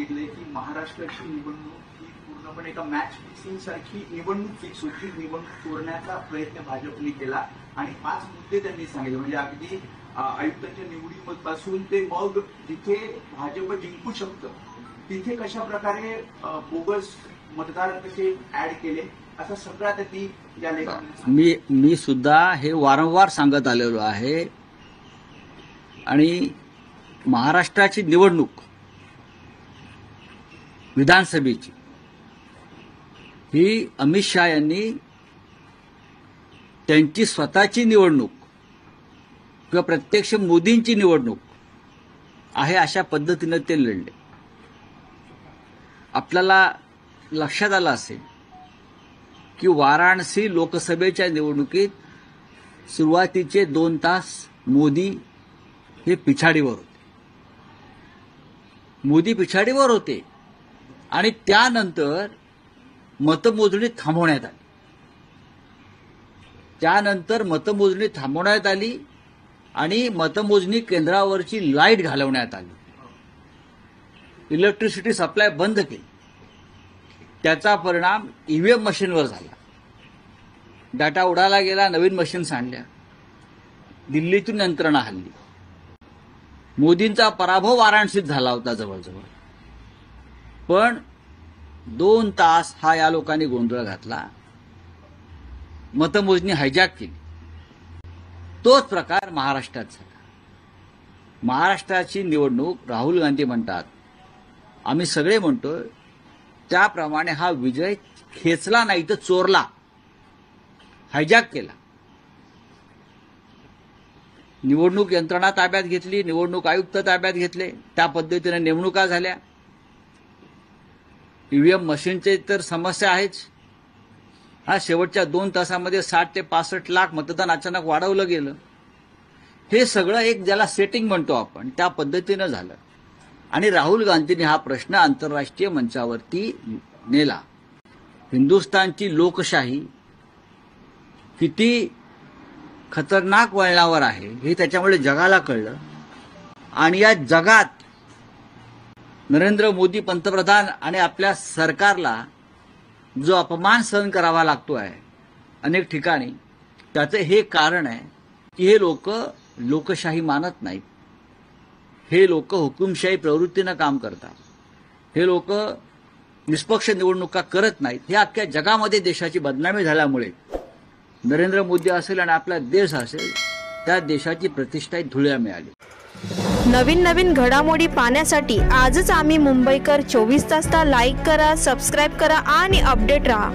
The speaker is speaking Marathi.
सांगितले की महाराष्ट्राची निवडणूक ही पूर्णपणे एका मॅच फिक्सिंग सारखी निवडणूक फिक्स होती, निवडणूक चोरण्याचा प्रयत्न भाजपने केला आणि 5 मुद्दे त्यांनी सांगितले. म्हणजे अगदी आयुक्तांच्या निवडीपासून ते मग जिथे भाजप जिंकू शकतं तिथे कशा प्रकारे बोगस मतदार कसे ऍड केले असा सगळा त्यांनी या लेखामध्ये मी सुद्धा हे वारंवार सांगत आलेलो आहे. आणि महाराष्ट्राची निवडणूक विधानसभेची ही अमित शहा यांनी त्यांची स्वतःची निवडणूक किंवा प्रत्यक्ष मोदींची निवडणूक आहे अशा पद्धतीने ते लढले. आपल्याला लक्षात आलं असेल की वाराणसी लोकसभेच्या निवडणुकीत सुरुवातीचे 2 तास मोदी हे पिछाडीवर होते. मोदी पिछाडीवर होते आणि त्यानंतर मतमोजणी थांबवण्यात आली. आणि मतमोजणी केंद्रावरची लाईट घालवण्यात आली. इलेक्ट्रिसिटी सप्लाय बंद केली. त्याचा परिणाम ईव्हीएम मशीनवर झाला. डाटा उडाला गेला, नवीन मशीन्स आणल्या, दिल्लीतून यंत्रणा हल्ली. मोदींचा पराभव वाराणसीत झाला होता जवळजवळ. पण 2 तास हा या लोकांनी गोंधळ घातला, मतमोजणी हायजॅक केली. तोच प्रकार महाराष्ट्रात झाला. महाराष्ट्राची निवडणूक राहुल गांधी म्हणतात, आम्ही सगळे म्हणतोय त्याप्रमाणे हा विजय खेचला नाही तर चोरला, हायजॅक केला. निवडणूक यंत्रणा ताब्यात घेतली, निवडणूक आयुक्त ताब्यात घेतले, त्या पद्धतीने नेमणुका झाल्या. ईव्हीएम मशीनचे तर समस्या आहेच. हा शेवटच्या 2 तासामध्ये 60 ते 65 लाख मतदान अचानक वाढवलं गेलं. हे सगळं एक ज्याला सेटिंग म्हणतो आपण त्या पद्धतीनं झालं. आणि राहुल गांधींनी हा प्रश्न आंतरराष्ट्रीय मंचावरती नेला. हिंदुस्थानची लोकशाही किती खतरनाक वळणावर आहे हे त्याच्यामुळे जगाला कळलं. आणि या जगात नरेंद्र मोदी पंतप्रधान आणि आपल्या सरकारला जो अपमान सहन करावा लागतो आहे अनेक ठिकाणी, त्याचं हे कारण आहे की हे लोक लोकशाही मानत नाहीत. हे लोक हुकुमशाही प्रवृत्तीनं काम करतात. हे लोक निष्पक्ष निवडणुका करत नाहीत. हे अख्ख्या जगामध्ये देशाची बदनामी झाल्यामुळे नरेंद्र मोदी असेल आणि आपला देश असेल त्या देशाची प्रतिष्ठा धुळ्या मिळाली. नवीन घडामोडी पाहण्यासाठी आजच आम्ही मुंबईकर 24 तासला लाईक करा, सबस्क्राईब करा आणि अपडेट रहा.